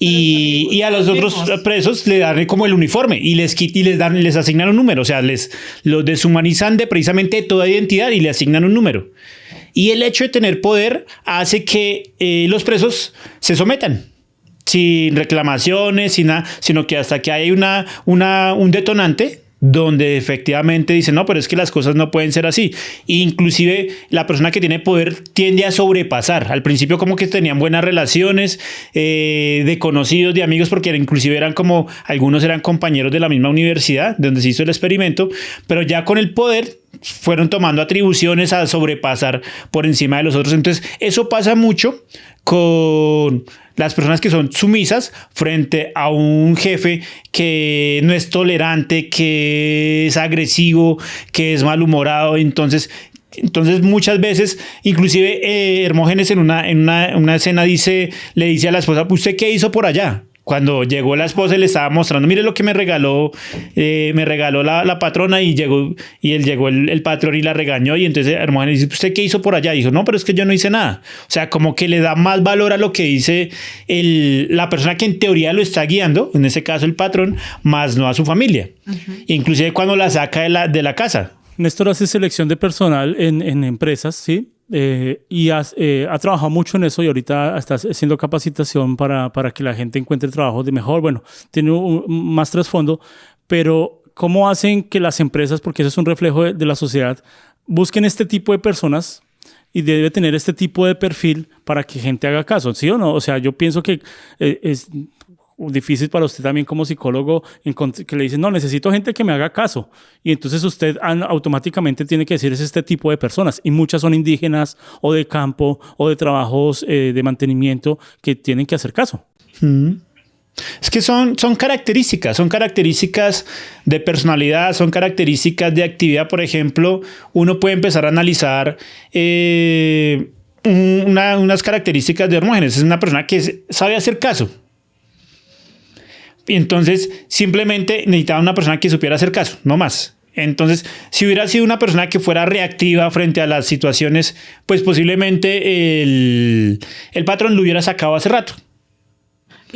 Y a los otros presos le dan como el uniforme y les asignan un número. O sea, los deshumanizan de precisamente toda identidad y le asignan un número. Y el hecho de tener poder hace que los presos se sometan sin reclamaciones, sin nada, sino que hasta que hay un detonante donde efectivamente dicen, no, pero es que las cosas no pueden ser así. Inclusive la persona que tiene poder tiende a sobrepasar. Al principio como que tenían buenas relaciones de conocidos, de amigos, porque inclusive eran como, algunos eran compañeros de la misma universidad donde se hizo el experimento, pero ya con el poder fueron tomando atribuciones a sobrepasar por encima de los otros. Entonces eso pasa mucho con las personas que son sumisas frente a un jefe que no es tolerante, que es agresivo, que es malhumorado. Entonces muchas veces, inclusive Hermógenes en una escena le dice a la esposa, ¿usted qué hizo por allá? Cuando llegó la esposa le estaba mostrando, mire lo que me regaló la patrona, y llegó el patrón y la regañó, y entonces Hermógenes dice, ¿usted qué hizo por allá? Y dijo, no, pero es que yo no hice nada. O sea, como que le da más valor a lo que dice la persona que en teoría lo está guiando, en ese caso el patrón, más no a su familia. Inclusive cuando la saca de la casa. Néstor hace selección de personal en empresas, ¿sí? Y ha trabajado mucho en eso, y ahorita está haciendo capacitación para que la gente encuentre trabajo de mejor. Bueno, tiene más trasfondo, pero ¿cómo hacen que las empresas, porque eso es un reflejo de la sociedad, busquen este tipo de personas y debe tener este tipo de perfil para que gente haga caso, ¿sí o no? O sea, yo pienso que es difícil para usted también como psicólogo que le dicen, no, necesito gente que me haga caso, y entonces usted automáticamente tiene que decir es este tipo de personas, y muchas son indígenas o de campo o de trabajos de mantenimiento que tienen que hacer caso. Es que son características de personalidad, son características de actividad. Por ejemplo, uno puede empezar a analizar unas características de Hermógenes. Es una persona que sabe hacer caso. Y entonces simplemente necesitaba una persona que supiera hacer caso, no más. Entonces, si hubiera sido una persona que fuera reactiva frente a las situaciones, pues posiblemente el patrón lo hubiera sacado hace rato.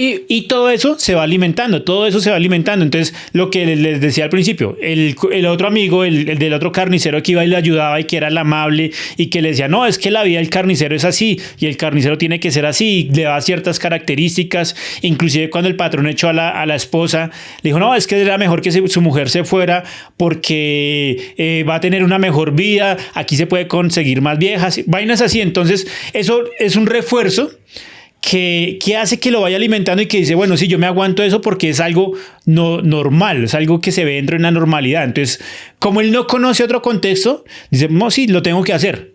Y todo eso se va alimentando, Entonces, lo que les decía al principio, el otro amigo, el del otro carnicero que iba y le ayudaba y que era el amable y que le decía, no, es que la vida del carnicero es así y el carnicero tiene que ser así, y le da ciertas características. Inclusive cuando el patrón echó a la esposa, le dijo, no, es que era mejor que su mujer se fuera porque va a tener una mejor vida, aquí se puede conseguir más viejas, vainas así. Entonces, eso es un refuerzo que hace que lo vaya alimentando y que dice, bueno, sí, yo me aguanto eso porque es algo no normal, es algo que se ve dentro de una normalidad. Entonces, como él no conoce otro contexto, dice, no, sí, lo tengo que hacer.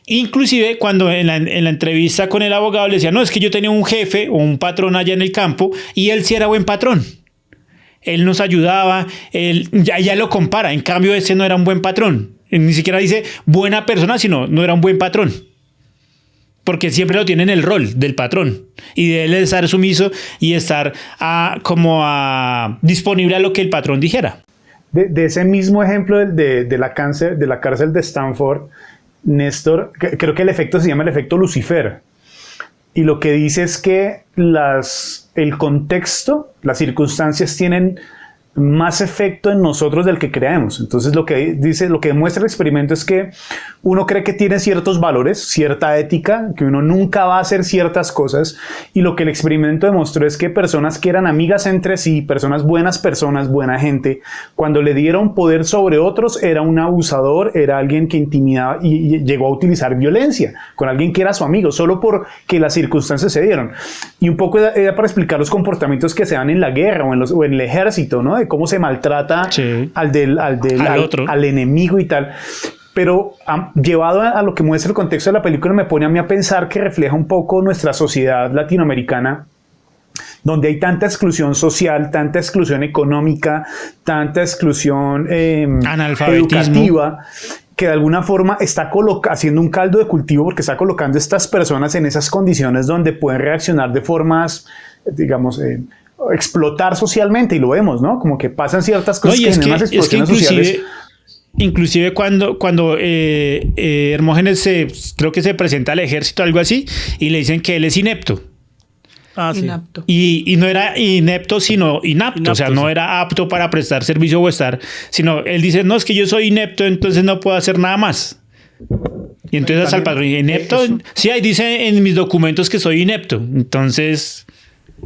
Inclusive cuando en la entrevista con el abogado le decía, no, es que yo tenía un jefe o un patrón allá en el campo y él sí era buen patrón. Él nos ayudaba, ya lo compara, en cambio ese no era un buen patrón. Ni siquiera dice buena persona, sino no era un buen patrón. Porque siempre lo tiene en el rol del patrón y de él estar sumiso y estar disponible a lo que el patrón dijera. De ese mismo ejemplo de la cárcel de Stanford, Néstor, creo que el efecto se llama el efecto Lucifer. Y lo que dice es que el contexto, las circunstancias tienen más efecto en nosotros del que creemos. Entonces lo que demuestra el experimento es que uno cree que tiene ciertos valores, cierta ética, que uno nunca va a hacer ciertas cosas, y lo que el experimento demostró es que personas que eran amigas entre sí, personas, buena gente, cuando le dieron poder sobre otros, era un abusador, era alguien que intimidaba y llegó a utilizar violencia con alguien que era su amigo, solo porque las circunstancias se dieron. Y un poco era para explicar los comportamientos que se dan en la guerra o en el ejército, ¿no? De cómo se maltrata al enemigo y tal. Pero llevado a lo que muestra el contexto de la película, me pone a mí a pensar que refleja un poco nuestra sociedad latinoamericana, donde hay tanta exclusión social, tanta exclusión económica, tanta exclusión educativa, que de alguna forma está haciendo un caldo de cultivo, porque está colocando a estas personas en esas condiciones donde pueden reaccionar de formas, digamos, explotar socialmente, y lo vemos, ¿no? Como que pasan ciertas cosas que generan unas explosiones sociales. Inclusive cuando Hermógenes creo que se presenta al ejército o algo así, y le dicen que él es inepto. Sí. Inapto. Y no era inepto, sino inapto. O sea, no era apto para prestar servicio o estar, sino él dice, no, es que yo soy inepto, entonces no puedo hacer nada más. Y entonces al patrón, inepto, sí, ahí dice en mis documentos que soy inepto. Entonces...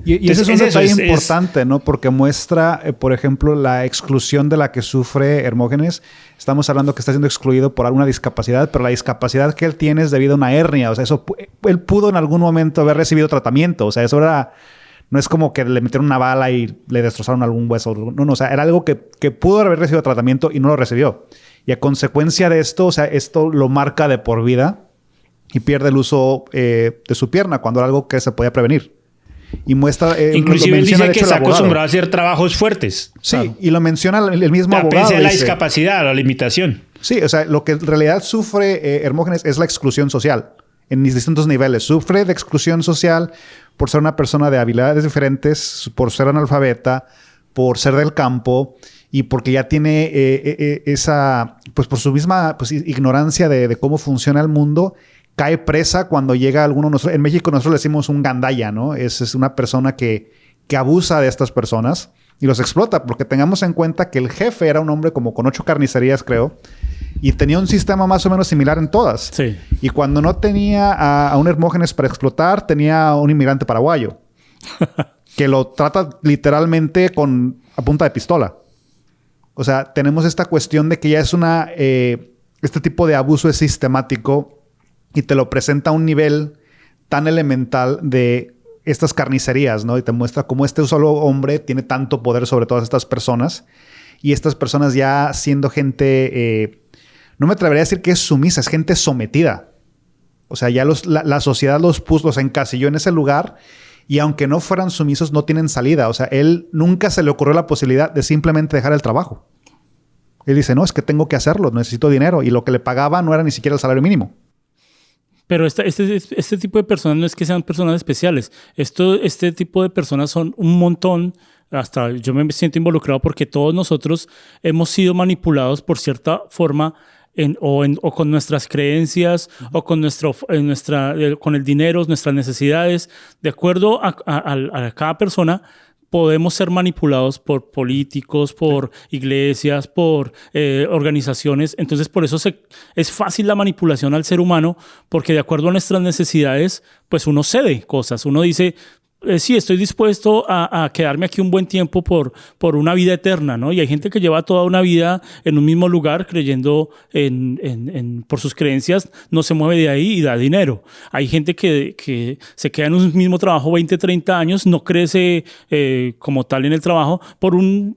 Y ese es un Entonces, detalle importante, ¿no? Porque muestra, por ejemplo, la exclusión de la que sufre Hermógenes. Estamos hablando que está siendo excluido por alguna discapacidad, pero la discapacidad que él tiene es debido a una hernia. O sea, él pudo en algún momento haber recibido tratamiento. O sea, eso era... No es como que le metieron una bala y le destrozaron algún hueso. No, o sea, era algo que pudo haber recibido tratamiento y no lo recibió. Y a consecuencia de esto, o sea, esto lo marca de por vida y pierde el uso de su pierna cuando era algo que se podía prevenir. Y muestra... Inclusive él menciona, dice de que hecho, el está abogado. acostumbrado a hacer trabajos fuertes. Sí, Claro. y lo menciona el mismo abogado. Pese a la dice. discapacidad, a la limitación. Sí, o sea, lo que en realidad sufre Hermógenes es la exclusión social en distintos niveles. Sufre de exclusión social por ser una persona de habilidades diferentes, por ser analfabeta, por ser del campo y porque ya tiene esa, pues por su misma ignorancia de cómo funciona el mundo, cae presa cuando llega alguno. En México nosotros le decimos un gandaya, ¿no? Es una persona que abusa de estas personas y los explota, porque tengamos en cuenta que el jefe era un hombre como con 8 carnicerías, creo, y tenía un sistema más o menos similar en todas. Sí. Y cuando no tenía a un Hermógenes para explotar, tenía a un inmigrante paraguayo que lo trata literalmente a punta de pistola. O sea, tenemos esta cuestión de que ya es este tipo de abuso es sistemático y te lo presenta a un nivel tan elemental de estas carnicerías, ¿no? Y te muestra cómo este solo hombre tiene tanto poder sobre todas estas personas. Y estas personas ya siendo gente... no me atrevería a decir que es sumisa, es gente sometida. O sea, ya la sociedad los encasilló en ese lugar. Y aunque no fueran sumisos, no tienen salida. O sea, él nunca se le ocurrió la posibilidad de simplemente dejar el trabajo. Él dice, no, es que tengo que hacerlo, necesito dinero. Y lo que le pagaba no era ni siquiera el salario mínimo. Pero este tipo de personas no es que sean personas especiales. Este tipo de personas son un montón. Hasta yo me siento involucrado porque todos nosotros hemos sido manipulados por cierta forma o con nuestras creencias o con con el dinero, nuestras necesidades. De acuerdo a cada persona, podemos ser manipulados por políticos, por iglesias, por organizaciones. Entonces, por eso es fácil la manipulación al ser humano, porque de acuerdo a nuestras necesidades, pues uno cede cosas. Uno dice, sí, estoy dispuesto a quedarme aquí un buen tiempo por una vida eterna, ¿no? Y hay gente que lleva toda una vida en un mismo lugar creyendo por sus creencias, no se mueve de ahí y da dinero. Hay gente que se queda en un mismo trabajo 20, 30 años, no crece como tal en el trabajo por una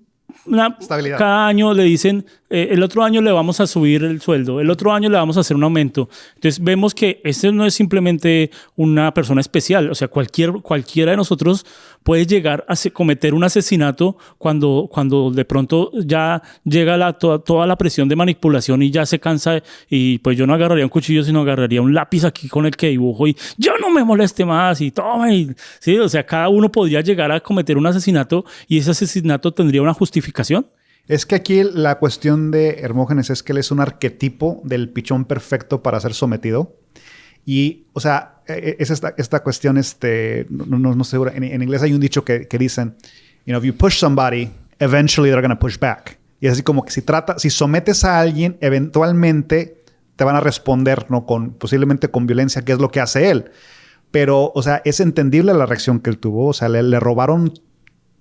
Estabilidad. Cada año le dicen, el otro año le vamos a subir el sueldo, el otro año le vamos a hacer un aumento. Entonces vemos que este no es simplemente una persona especial, o sea, cualquiera de nosotros puede llegar a cometer un asesinato cuando de pronto ya llega toda la presión de manipulación y ya se cansa y pues yo no agarraría un cuchillo, sino agarraría un lápiz aquí con el que dibujo y yo no me moleste más y tome. Sí, o sea, cada uno podría llegar a cometer un asesinato y ese asesinato tendría una justificación. Es que aquí la cuestión de Hermógenes es que él es un arquetipo del pichón perfecto para ser sometido. Y, o sea, es esta cuestión, no estoy seguro. En inglés hay un dicho que dicen, if you push somebody, eventually they're going to push back. Y es así como que si sometes a alguien, eventualmente te van a responder, ¿no? Posiblemente con violencia, que es lo que hace él. Pero, o sea, es entendible la reacción que él tuvo. O sea, le robaron,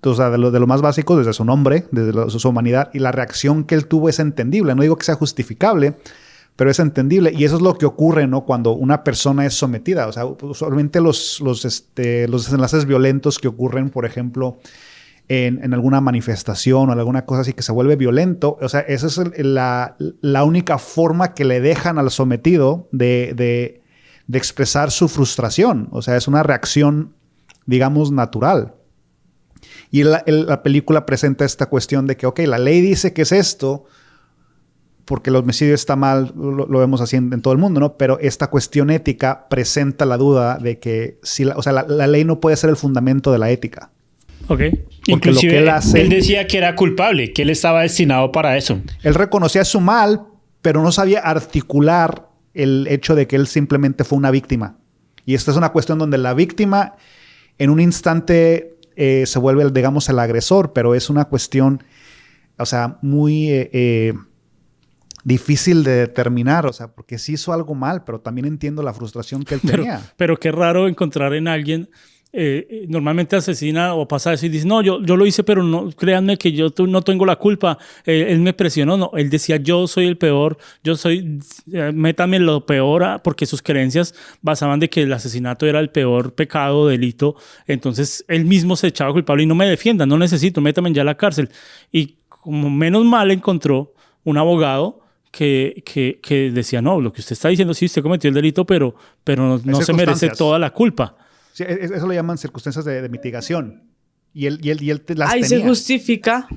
o sea, de lo más básico, desde su nombre, desde su humanidad. Y la reacción que él tuvo es entendible. No digo que sea justificable, pero es entendible. Y eso es lo que ocurre, ¿no? Cuando una persona es sometida. O sea, usualmente los desenlaces violentos que ocurren, por ejemplo, en alguna manifestación o alguna cosa así que se vuelve violento. O sea, esa es la única forma que le dejan al sometido de expresar su frustración. O sea, es una reacción, digamos, natural. Y la película presenta esta cuestión de que, ok, la ley dice que es esto, porque el homicidio está mal, lo vemos así en todo el mundo, ¿no? Pero esta cuestión ética presenta la duda de que la ley no puede ser el fundamento de la ética. Ok. Inclusive lo que él decía que era culpable, que él estaba destinado para eso. Él reconocía su mal, pero no sabía articular el hecho de que él simplemente fue una víctima. Y esta es una cuestión donde la víctima en un instante se vuelve, digamos, el agresor, pero es una cuestión, o sea, muy difícil de determinar, o sea, porque sí hizo algo mal, pero también entiendo la frustración que él tenía. Pero qué raro encontrar en alguien normalmente asesina o pasa eso y dice, no, yo lo hice, pero no, créanme que yo no tengo la culpa, él me presionó, no, él decía, yo soy el peor, métame lo peor, porque sus creencias basaban de que el asesinato era el peor pecado, delito, entonces él mismo se echaba culpable y no me defienda, no necesito, métame ya a la cárcel. Y como menos mal encontró un abogado que decía, no, lo que usted está diciendo, sí, usted cometió el delito, pero no se merece toda la culpa. Sí, eso lo llaman circunstancias de mitigación. Y él las ahí tenía. se justifica.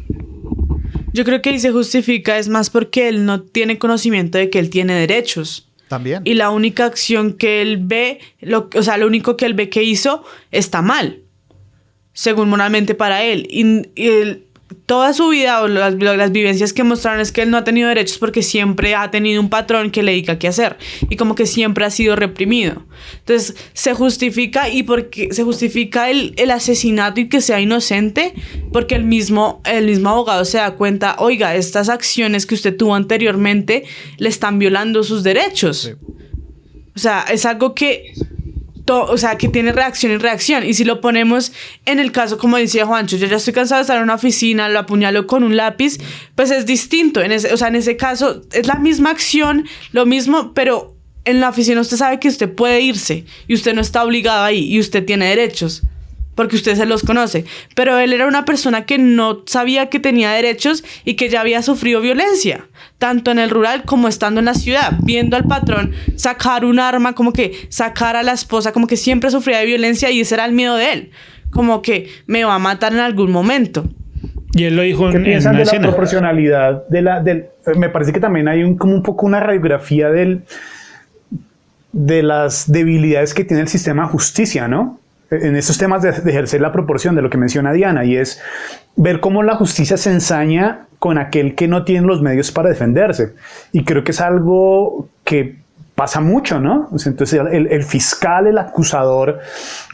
Yo creo que ahí se justifica es más porque él no tiene conocimiento de que él tiene derechos. También. Y la única acción que él ve, lo único que él ve que hizo está mal, según moralmente para él. Y toda su vida o las vivencias que mostraron es que él no ha tenido derechos porque siempre ha tenido un patrón que le diga qué hacer y como que siempre ha sido reprimido. Entonces se justifica y porque se justifica el asesinato y que sea inocente porque el mismo abogado se da cuenta, oiga, estas acciones que usted tuvo anteriormente le están violando sus derechos. Sí. O sea, es algo que que tiene reacción y reacción. Y si lo ponemos en el caso, como decía Juancho, yo ya estoy cansado de estar en una oficina, lo apuñalo con un lápiz, pues es distinto. En ese caso es la misma acción, lo mismo, pero en la oficina usted sabe que usted puede irse y usted no está obligado ahí y usted tiene derechos porque usted se los conoce. Pero él era una persona que no sabía que tenía derechos y que ya había sufrido violencia, tanto en el rural como estando en la ciudad, viendo al patrón sacar un arma, como que sacar a la esposa, como que siempre sufría de violencia y ese era el miedo de él, como que me va a matar en algún momento. Y él lo dijo ¿Qué piensan una de la escena? Proporcionalidad me parece que también hay como un poco una radiografía de las debilidades que tiene el sistema de justicia, ¿no? En estos temas de ejercer la proporción de lo que menciona Diana, y es ver cómo la justicia se ensaña con aquel que no tiene los medios para defenderse. Y creo que es algo que pasa mucho, ¿no? Entonces el fiscal, el acusador,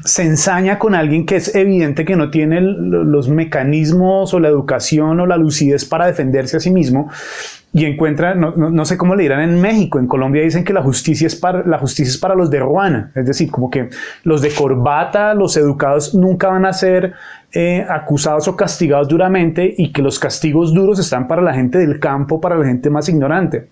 se ensaña con alguien que es evidente que no tiene los mecanismos o la educación o la lucidez para defenderse a sí mismo. Y encuentra, no sé cómo le dirán en México, en Colombia dicen que la justicia es para los de ruana, es decir, como que los de corbata, los educados nunca van a ser acusados o castigados duramente y que los castigos duros están para la gente del campo, para la gente más ignorante.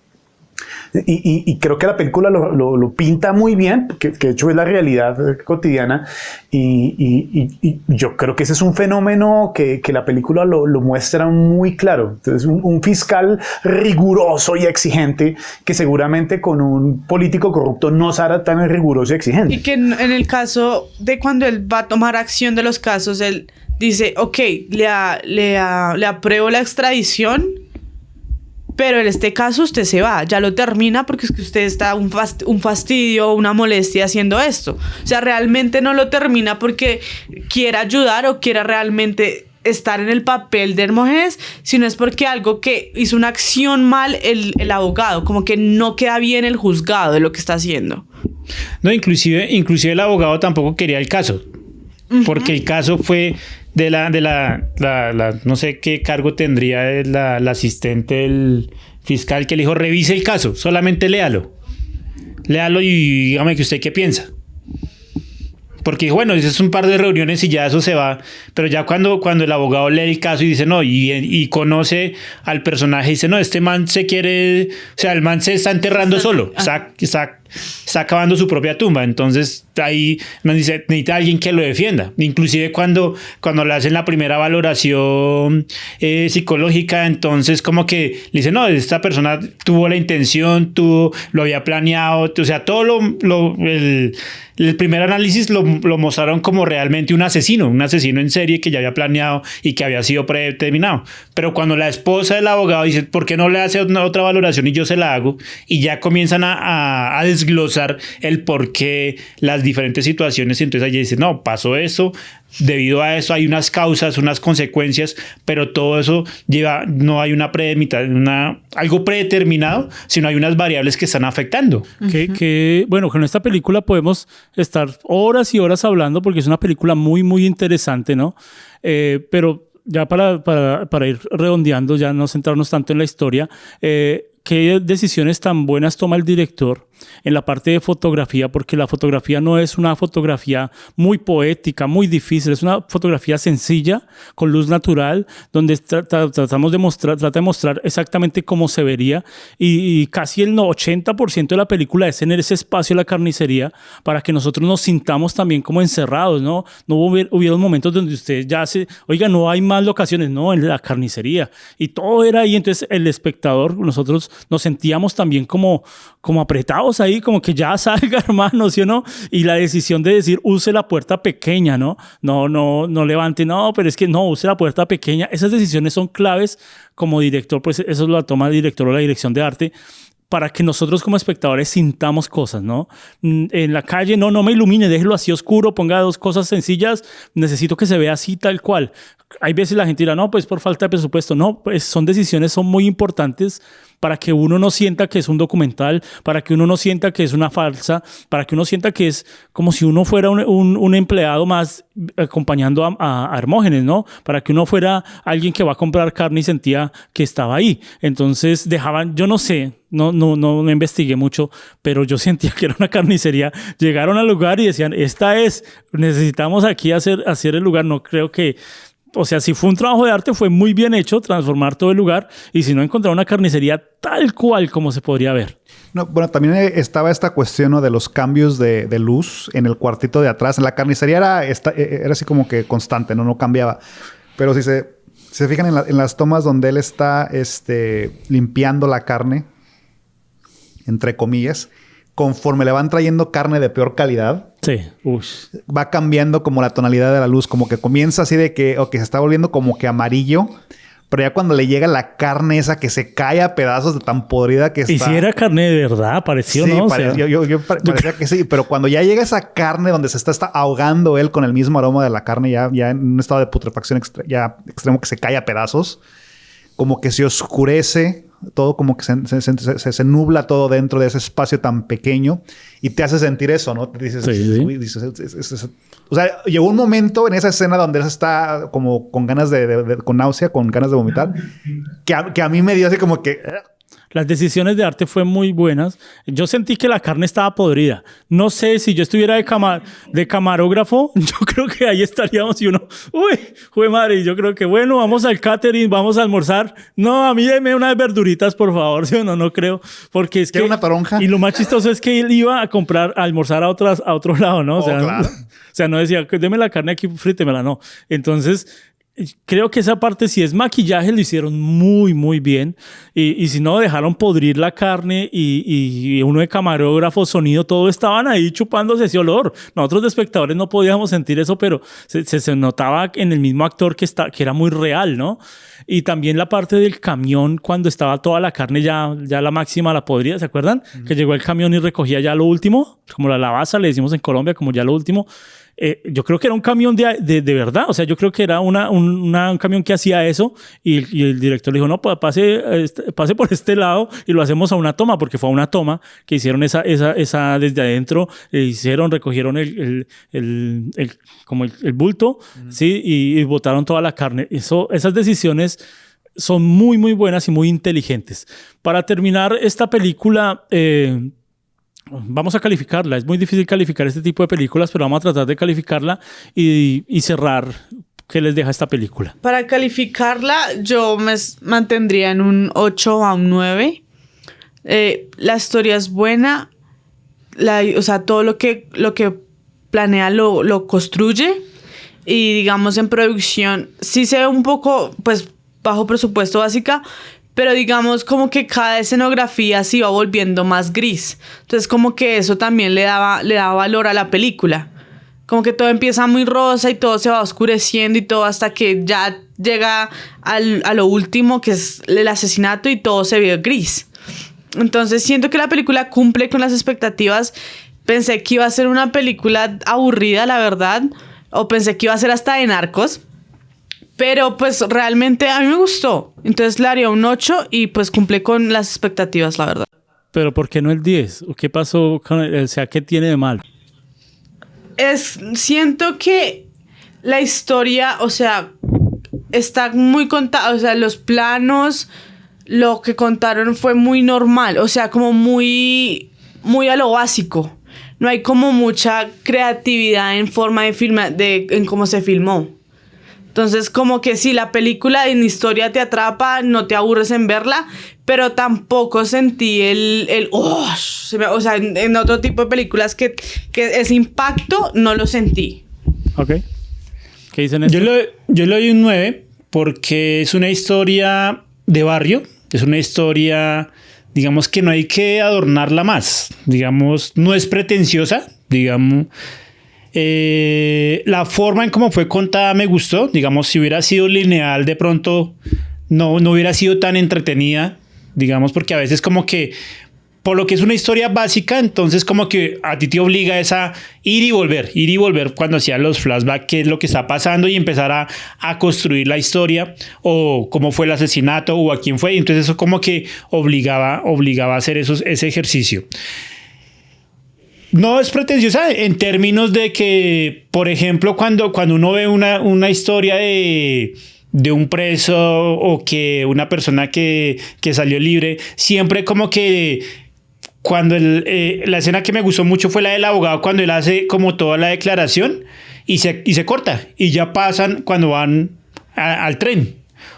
Y creo que la película lo pinta muy bien, que de hecho es la realidad cotidiana, y yo creo que ese es un fenómeno que la película lo muestra muy claro. Entonces, un fiscal riguroso y exigente que seguramente con un político corrupto no será tan riguroso y exigente. Y que en el caso de cuando él va a tomar acción de los casos, él dice, ok, le apruebo la extradición, pero en este caso usted se va, ya lo termina porque es que usted está un fastidio, una molestia haciendo esto. O sea, realmente no lo termina porque quiera ayudar o quiera realmente estar en el papel de Hermógenes, sino es porque algo que hizo una acción mal el abogado, como que no queda bien el juzgado de lo que está haciendo. No, inclusive el abogado tampoco quería el caso, porque el caso fue de la no sé qué cargo tendría la asistente del fiscal, que le dijo, revise el caso, solamente léalo y dígame que usted qué piensa. Porque bueno, ese es un par de reuniones y ya eso se va, pero ya cuando el abogado lee el caso y dice no, y conoce al personaje y dice no, este man se quiere, o sea, el man se está enterrando solo, está acabando su propia tumba. Entonces ahí nos dice, necesita alguien que lo defienda. Inclusive cuando le hacen la primera valoración psicológica, entonces como que le dicen, no, esta persona tuvo la intención, lo había planeado, o sea, todo el primer análisis lo mostraron como realmente un asesino en serie que ya había planeado y que había sido predeterminado. Pero cuando la esposa del abogado dice, ¿por qué no le hace otra valoración y yo se la hago? Y ya comienzan a desglosar el por qué, las diferentes situaciones, y entonces ella dice, no, pasó eso, debido a eso hay unas causas, unas consecuencias, pero todo eso no hay algo predeterminado, sino hay unas variables que están afectando. Bueno, con esta película podemos estar horas y horas hablando porque es una película muy, muy interesante, ¿no? Pero ya para ir redondeando, ya no centrarnos tanto en la historia, ¿qué decisiones tan buenas toma el director en la parte de fotografía, porque la fotografía no es una fotografía muy poética, muy difícil, es una fotografía sencilla, con luz natural, donde trata de mostrar exactamente cómo se vería, y casi el 80% de la película es en ese espacio de la carnicería, para que nosotros nos sintamos también como encerrados, ¿no? No hubieron momentos donde usted ya oiga, no hay más locaciones, no, en la carnicería, y todo era ahí. Entonces el espectador, nosotros nos sentíamos también como apretados ahí, como que ya salga, hermano, ¿sí o no? Y la decisión de decir, use la puerta pequeña, ¿no? No levante, no, pero es que no, use la puerta pequeña. Esas decisiones son claves como director, pues eso lo toma el director o la dirección de arte, para que nosotros como espectadores sintamos cosas, ¿no? En la calle, no me ilumine, déjelo así oscuro, ponga dos cosas sencillas, necesito que se vea así tal cual. Hay veces la gente dirá, no, pues por falta de presupuesto. No, pues son decisiones, son muy importantes para que uno no sienta que es un documental, para que uno no sienta que es una farsa, para que uno sienta que es como si uno fuera un empleado más acompañando a Hermógenes, ¿no? Para que uno fuera alguien que va a comprar carne y sentía que estaba ahí. Entonces dejaban, yo no sé, no investigué mucho, pero yo sentía que era una carnicería. Llegaron al lugar y decían, necesitamos aquí hacer el lugar. No creo que... O sea, si fue un trabajo de arte, fue muy bien hecho transformar todo el lugar, y si no, encontrar una carnicería tal cual como se podría ver. No, bueno, también estaba esta cuestión, ¿no?, de los cambios de luz en el cuartito de atrás. En la carnicería era así como que constante, no cambiaba. Pero si se fijan en las tomas donde él está limpiando la carne, entre comillas, conforme le van trayendo carne de peor calidad, sí, va cambiando como la tonalidad de la luz, como que comienza así de que se está volviendo como que amarillo, pero ya cuando le llega la carne esa que se cae a pedazos de tan podrida que está. Y si era carne de verdad, pareció, sí, ¿no? Parecía que sí, pero cuando ya llega esa carne donde se está ahogando él con el mismo aroma de la carne, ya en un estado de putrefacción extremo, que se cae a pedazos, como que se oscurece todo, como que se nubla todo dentro de ese espacio tan pequeño, y te hace sentir eso, ¿no? Te dices, sí. O sea, llegó un momento en esa escena donde él está como con ganas con náusea, con ganas de vomitar, que a mí me dio así como que... Las decisiones de arte fueron muy buenas. Yo sentí que la carne estaba podrida. No sé, si yo estuviera de camarógrafo, yo creo que ahí estaríamos y uno, jue madre, yo creo que bueno, vamos al catering, vamos a almorzar. No, a mí deme unas verduritas, por favor. ¿Sí o no? No creo. Porque es que... una toronja. Y lo más chistoso es que él iba a almorzar a otro lado, ¿no? Claro. O sea, no decía, deme la carne aquí, frítemela, no. Entonces... Creo que esa parte, si es maquillaje, lo hicieron muy, muy bien. Y si no, dejaron podrir la carne, y uno de camarógrafo, sonido, todo estaban ahí chupándose ese olor. Nosotros de espectadores no podíamos sentir eso, pero se notaba en el mismo actor que era muy real, ¿no? Y también la parte del camión, cuando estaba toda la carne ya la máxima, la podrida, ¿se acuerdan? Uh-huh. Que llegó el camión y recogía ya lo último, como la lavaza, le decimos en Colombia, como ya lo último. Yo creo que era un camión de verdad. O sea, yo creo que era un camión que hacía eso, y el director le dijo, no, pues pase por este lado y lo hacemos a una toma, porque fue a una toma que hicieron esa desde adentro, recogieron como el bulto, ¿sí? Y botaron toda la carne. Esas decisiones son muy, muy buenas y muy inteligentes. Para terminar esta película... vamos a calificarla. Es muy difícil calificar este tipo de películas, pero vamos a tratar de calificarla y cerrar. ¿Qué les deja esta película? Para calificarla, yo me mantendría en un 8 a un 9. La historia es buena. O sea, todo lo que planea lo construye. Y digamos, en producción sí se ve un poco, pues, bajo presupuesto básica, pero digamos como que cada escenografía se iba volviendo más gris. Entonces como que eso también le daba valor a la película. Como que todo empieza muy rosa y todo se va oscureciendo y todo hasta que ya llega a lo último, que es el asesinato, y todo se ve gris. Entonces siento que la película cumple con las expectativas. Pensé que iba a ser una película aburrida, la verdad. O pensé que iba a ser hasta de narcos. Pero pues realmente a mí me gustó. Entonces le haría un 8 y pues cumple con las expectativas, la verdad. ¿Pero por qué no el 10? ¿Qué pasó con o sea, qué tiene de mal? Siento que la historia, o sea, está muy contada. O sea, los planos, lo que contaron fue muy normal. O sea, como muy muy a lo básico. No hay como mucha creatividad en forma en cómo se filmó. Entonces, como que si la película en historia te atrapa, no te aburres en verla, pero tampoco sentí o sea, en otro tipo de películas que ese impacto no lo sentí. Ok. ¿Qué dicen esto? Yo le doy un 9 porque es una historia de barrio, es una historia, digamos, que no hay que adornarla más, digamos, no es pretenciosa, digamos. La forma en cómo fue contada me gustó, digamos, si hubiera sido lineal de pronto no hubiera sido tan entretenida, digamos, porque a veces como que por lo que es una historia básica, entonces como que a ti te obliga a ir y volver cuando hacía los flashbacks, qué es lo que está pasando y empezar a construir la historia o cómo fue el asesinato o a quién fue, entonces eso como que obligaba a hacer ese ejercicio. No es pretenciosa en términos de que, por ejemplo, cuando uno ve una historia de un preso o que una persona que salió libre, siempre como que cuando la escena que me gustó mucho fue la del abogado cuando él hace como toda la declaración y se corta y ya pasan cuando van al tren.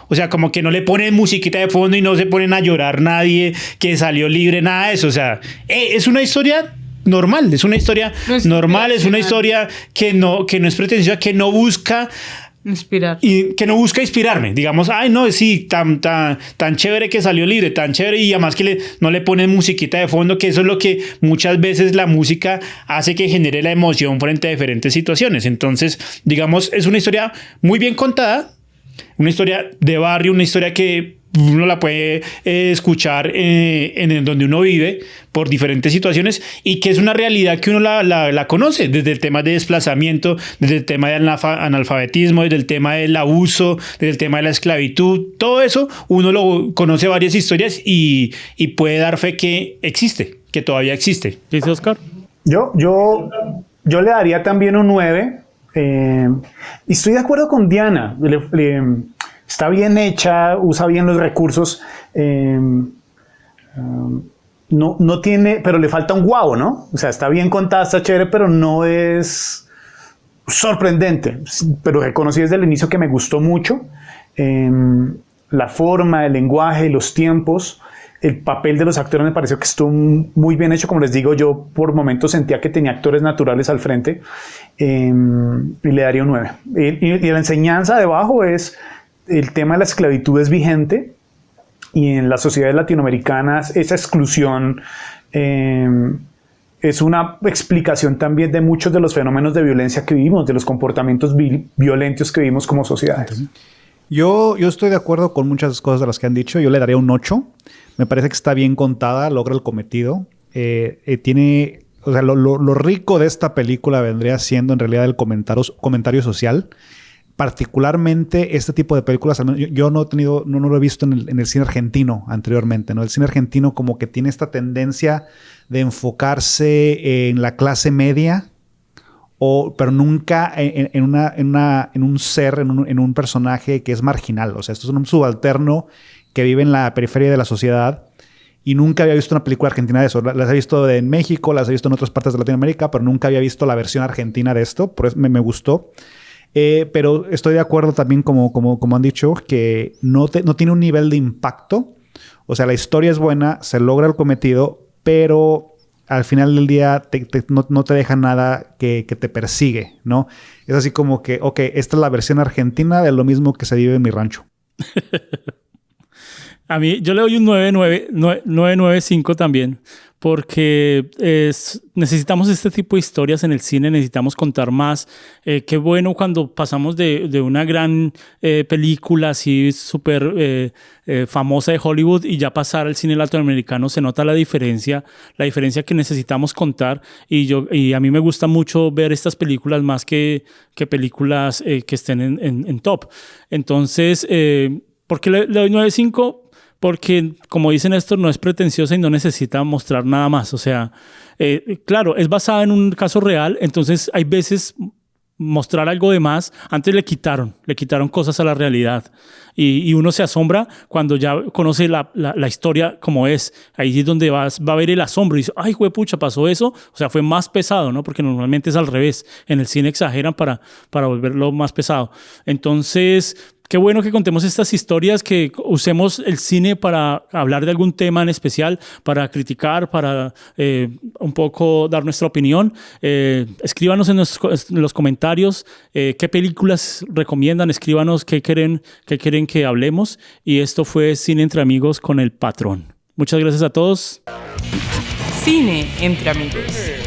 O sea, como que no le ponen musiquita de fondo y no se ponen a llorar nadie que salió libre, nada de eso. O sea, es una historia normal, es una historia normal, es una historia que no es pretenciosa, que no busca inspirar y que no busca inspirarme, digamos, ay no, sí, tan chévere que salió libre, tan chévere, y además que no le ponen musiquita de fondo, que eso es lo que muchas veces la música hace que genere la emoción frente a diferentes situaciones. Entonces, digamos, es una historia muy bien contada, una historia de barrio, una historia que uno la puede escuchar en donde uno vive por diferentes situaciones y que es una realidad que uno la conoce desde el tema de desplazamiento, desde el tema del analfabetismo, desde el tema del abuso, desde el tema de la esclavitud, todo eso uno lo conoce varias historias y puede dar fe que existe, que todavía existe. ¿Qué dice Oscar? Yo le daría también un 9 y estoy de acuerdo con Diana. Está bien hecha, usa bien los recursos, no tiene, pero le falta un guau, ¿no? O sea, está bien contada, está chévere, pero no es sorprendente. Pero reconocí desde el inicio que me gustó mucho la forma, el lenguaje, los tiempos, el papel de los actores me pareció que estuvo muy bien hecho. Como les digo, yo por momentos sentía que tenía actores naturales al frente y le daría un 9. Y la enseñanza debajo es: el tema de la esclavitud es vigente y en las sociedades latinoamericanas esa exclusión es una explicación también de muchos de los fenómenos de violencia que vivimos, de los comportamientos violentos que vivimos como sociedades. Yo estoy de acuerdo con muchas cosas de las que han dicho. Yo le daría un 8. Me parece que está bien contada, logra el cometido. Tiene, o sea, lo rico de esta película vendría siendo en realidad el comentario social. Particularmente este tipo de películas, yo no lo he visto en el cine argentino anteriormente, ¿no? El cine argentino como que tiene esta tendencia de enfocarse en la clase media, pero nunca en un ser, en un personaje que es marginal. O sea, esto es un subalterno que vive en la periferia de la sociedad y nunca había visto una película argentina de eso. Las he visto en México, las he visto en otras partes de Latinoamérica, pero nunca había visto la versión argentina de esto, por eso me gustó. Pero estoy de acuerdo también, como han dicho, que no tiene un nivel de impacto. O sea, la historia es buena, se logra el cometido, pero al final del día no te deja nada que te persigue, ¿no? Es así como que, ok, esta es la versión argentina de lo mismo que se vive en mi rancho. A mí, yo le doy un 9.95 también, porque necesitamos este tipo de historias en el cine, necesitamos contar más. Qué bueno cuando pasamos de una gran película así súper famosa de Hollywood y ya pasar al cine latinoamericano, se nota la diferencia que necesitamos contar. Y a mí me gusta mucho ver estas películas más que películas que estén en top. Entonces, ¿por qué le doy 9.5? Porque, como dice Néstor, no es pretenciosa y no necesita mostrar nada más. O sea, claro, es basada en un caso real, entonces hay veces mostrar algo de más, antes le quitaron cosas a la realidad. Y uno se asombra cuando ya conoce la historia como es. Ahí es donde va a ver el asombro y dice, ay, juepucha, pasó eso. O sea, fue más pesado, ¿no? Porque normalmente es al revés. En el cine exageran para volverlo más pesado. Entonces, qué bueno que contemos estas historias, que usemos el cine para hablar de algún tema en especial, para criticar, para un poco dar nuestra opinión. Escríbanos en los comentarios qué películas recomiendan, escríbanos qué quieren que hablemos. Y esto fue Cine Entre Amigos con El Patrón. Muchas gracias a todos. Cine Entre Amigos.